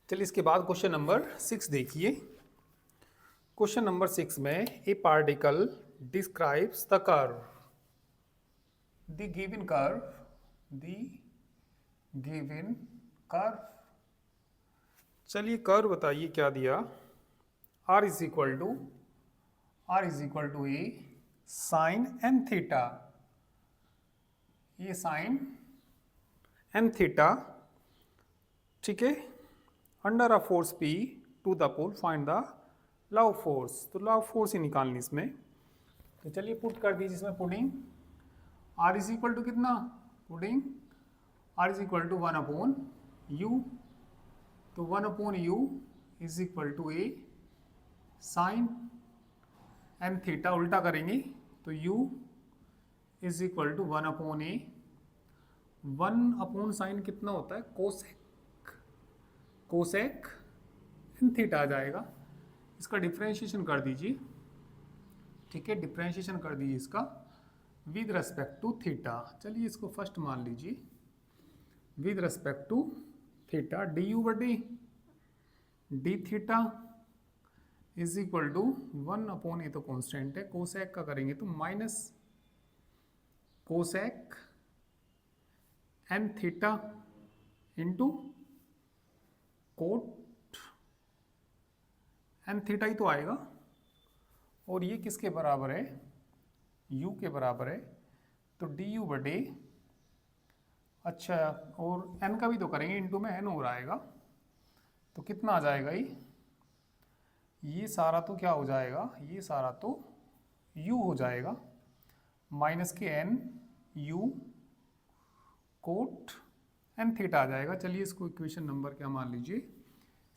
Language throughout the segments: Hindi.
चलिए इसके बाद क्वेश्चन नंबर 6 देखिए। क्वेश्चन नंबर 6 में a particle describes the curve, the given curve. चलिए कर्व बताइए क्या दिया। R is equal to a sine n theta, ये साइन एन थीटा, ठीक है, under a force P to the pole find the law force. तो लव फोर्स ही निकालनी इसमें। तो चलिए पुट कर दीजिए इसमें putting. R is equal to कितना, putting r is equal to 1 upon u. तो 1/u is equal to a sine n theta, उल्टा करेंगे तो u is equal to 1 upon a. 1 upon sine कितना होता है, कोसेक एन थीटा आ जाएगा। इसका डिफ्रेंशिएशन कर दीजिए, ठीक है, डिफ्रेंशिएशन कर दीजिए इसका विद रेस्पेक्ट टू थीटा। चलिए इसको फर्स्ट मान लीजिए, with respect to theta d u बटे d theta is equal to 1 upon a तो कॉन्स्टेंट है, कोसेक का करेंगे तो minus cosec n theta into cot n theta ही तो आएगा। और ये किसके बराबर है, u के बराबर है, तो डी यू बटे, अच्छा और n का भी तो करेंगे, इंटू में n और आएगा तो कितना आ जाएगा, ये सारा तो क्या हो जाएगा, ये सारा तो u हो जाएगा, माइनस के n u cot n theta आ जाएगा। चलिए इसको इक्वेशन नंबर क्या मान लीजिए,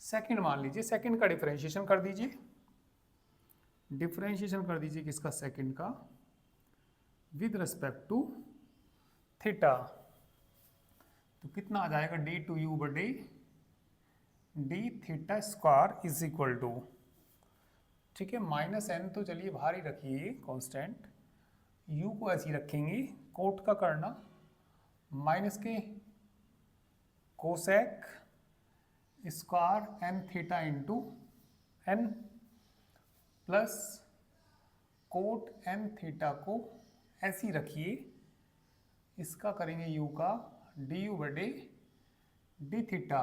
सेकंड मान लीजिए। सेकंड का डिफरेंशिएशन कर दीजिए, डिफरेंशिएशन कर दीजिए किसका, सेकंड का, विद रिस्पेक्ट टू थीटा। तो कितना आ जाएगा, डी टू यू बटे d theta square is equal to, ठीक है, माइनस एन तो चलिए बाहर ही रखिए कांस्टेंट, यू को ऐसे ही रखेंगे, कोट का करना माइनस के cosec square n theta into n plus cot n theta को ऐसे ही रखिए, इसका करेंगे यू का डी यू बटे डी थीटा,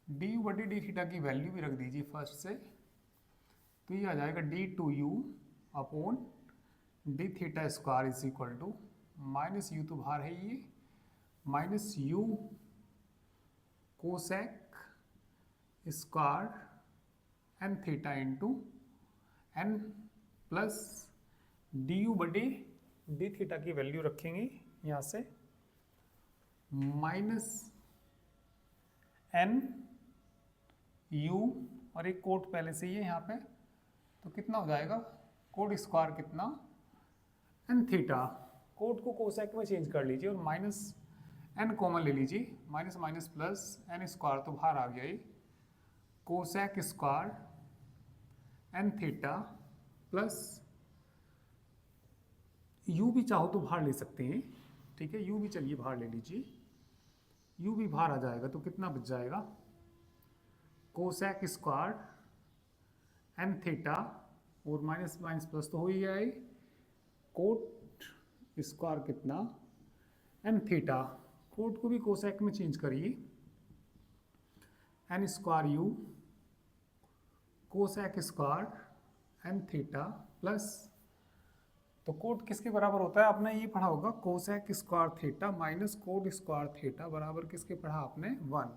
डी यू बटे डी थीटा की वैल्यू भी रख दीजिए फर्स्ट से, तो ये आ जाएगा d two u upon d theta square is equal to, minus u तो बाहर है, ये minus u cosec square n theta into n plus d u बटे डी थीटा की वैल्यू रखेंगे यहाँ से, माइनस एन यू और एक कोट पहले से ही है यहाँ पे, तो कितना हो जाएगा, कोट स्क्वायर कितना एन थीटा, कोट को कोसेक में चेंज कर लीजिए और माइनस एन कॉमन ले लीजिए, minus minus plus n square तो बाहर आ गया, ये cosec square n theta plus u भी चाहो तो बाहर ले सकते हैं, ठीक है, यू भी चलिए बाहर ले लीजिए, यू भी बाहर आ जाएगा तो कितना बच जाएगा, कोसेक स्क्वायर एन थीटा और माइनस माइनस प्लस तो हो ही गया है, कोट स्क्वायर कितना एन थीटा, कोट को भी कोसेक में चेंज करिए, n square u cosec square n theta plus, तो कोट किसके बराबर होता है, आपने ये पढ़ा होगा, cosec square theta minus cot square theta बराबर किसके पढ़ा आपने, 1।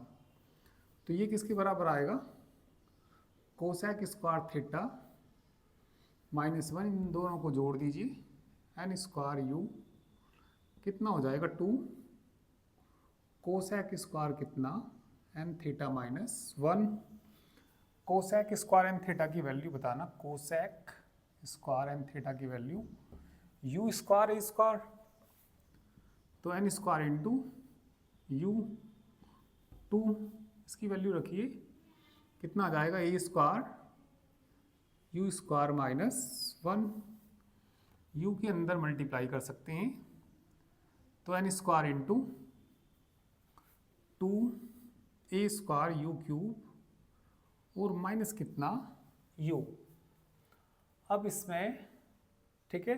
तो ये किसके बराबर आएगा, कोसेक स्क्वायर थीटा माइनस 1, इन दोनों को जोड़ दीजिए, एन स्क्वायर यू कितना हो जाएगा 2, कोसेक स्क्वायर कितना n theta minus 1, cosec square n theta की वैल्यू बताना, कोसेक स्क्वायर एन थीटा की value, u square a square तो एन स्क्वायर इंटू यू 2, इसकी वैल्यू रखिए, कितना आ जाएगा, a square u square minus 1, u के अंदर मल्टीप्लाई कर सकते हैं तो n square into 2 a square u cube और माइनस कितना यू। अब इसमें ठीक है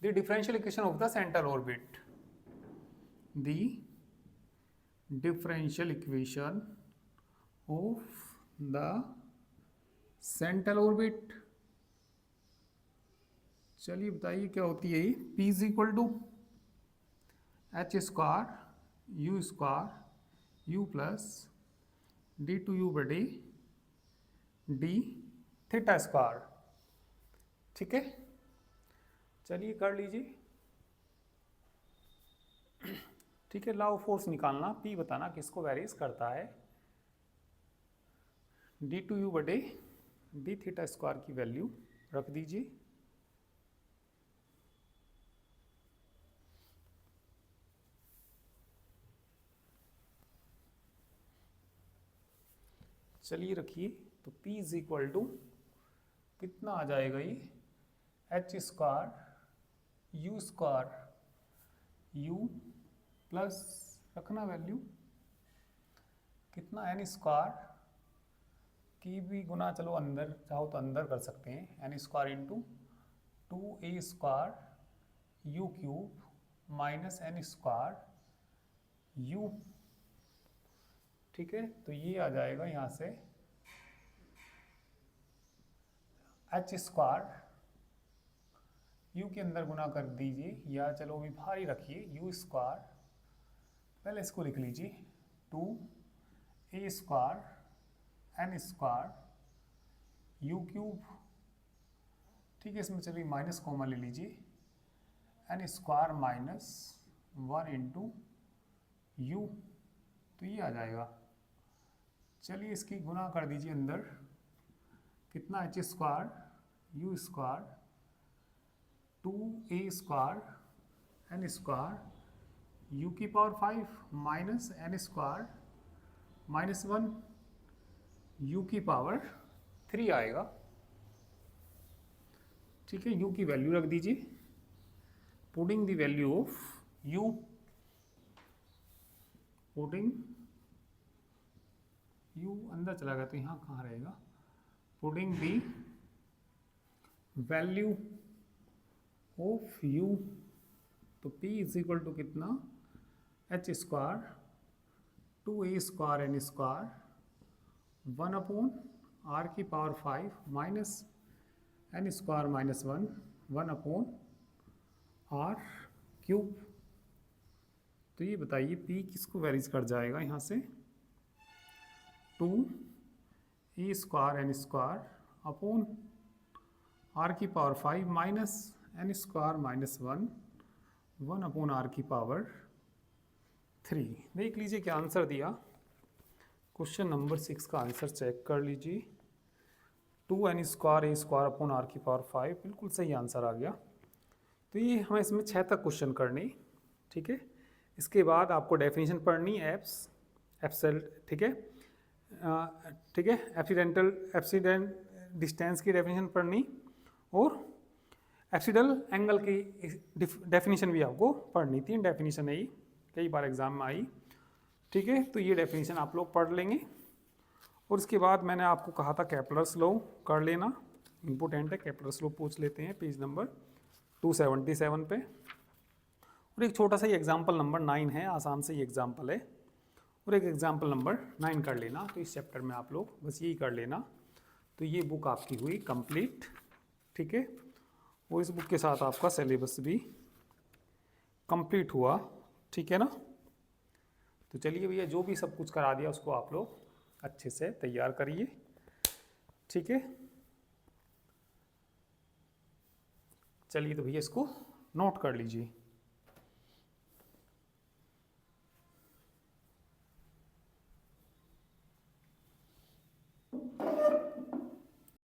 the differential equation of the central orbit, the differential equation of the central orbit. चलिए बताइए क्या होती है ये। P is equal to h square u plus d two u बटे डी थीटा स्क्वायर। ठीक है, चलिए कर लीजिए। ठीक है, लॉ ऑफ फोर्स निकालना, P बताना किसको वेरीज करता है। डी टू यू बटे डी थीटा स्क्वायर की वैल्यू रख दीजिए। चलिए रखिए, तो P इज इक्वल टू कितना आ जाएगा ये, एच स्क्वायर यू प्लस रखना वैल्यू कितना एन स्क्वायर की भी गुना, चलो अंदर चाहो तो अंदर कर सकते हैं, n square into 2a square u cube minus n square u. ठीक है, तो ये आ जाएगा यहाँ से एच स्क्वायर यू के अंदर गुना कर दीजिए, या चलो अभी भारी रखिए यू स्क्वायर, पहले इसको लिख लीजिए 2a square n square u cube. ठीक है, इसमें चलिए माइनस कॉमन ले लीजिए, n square minus 1 into u, तो ये आ जाएगा। चलिए इसकी गुना कर दीजिए अंदर, कितना h square u square 2a square n square u की power 5 minus n square minus 1 u की पावर 3 आएगा। ठीक है, यू की वैल्यू रख दीजिए, putting the value of u, putting u अंदर चला गया तो यहाँ कहाँ रहेगा, putting the value of u, तो P इज इक्वल टू कितना h square 2a square n square 1 upon r की power 5 minus n square minus 1 upon r cube. तो ये बताइए P किसको वेरीज कर जाएगा यहाँ से, 2a square n square upon r की power 5 minus n square minus 1 upon r की पावर 3। देख लीजिए क्या आंसर दिया। क्वेश्चन नंबर 6 का आंसर चेक कर लीजिए, 2n square a square upon r की पावर 5, बिल्कुल सही आंसर आ गया। तो ये हमें इसमें 6 तक क्वेश्चन करनी। ठीक है, इसके बाद आपको डेफिनेशन पढ़नी एप्सल, ठीक है, ठीक है, एप्सिडेंट डिस्टेंस की डेफिनेशन पढ़नी और एप्सिडल एंगल की डेफिनेशन भी आपको पढ़नी। 3 डेफिनेशन है ये, कई बार एग्जाम में आई। ठीक है, तो ये डेफिनेशन आप लोग पढ़ लेंगे और इसके बाद मैंने आपको कहा था केपलर्स लॉ कर लेना, इम्पोर्टेंट है। केपलर्स लॉ पूछ लेते हैं पेज नंबर 277 पे। और एक छोटा सा ही एग्जाम्पल नंबर 9 है, आसान से ही एग्जाम्पल है, और एक एग्जाम्पल नंबर 9 कर लेना। तो इस चैप्टर में आप लोग बस यही कर लेना। तो ये बुक आपकी हुई कंप्लीट। ठीक है, और इस बुक के साथ आपका सिलेबस भी कंप्लीट हुआ। ठीक है ना, तो चलिए भैया, जो भी सब कुछ करा दिया उसको आप लोग अच्छे से तैयार करिए। ठीक है, चलिए तो भैया इसको नोट कर लीजिए।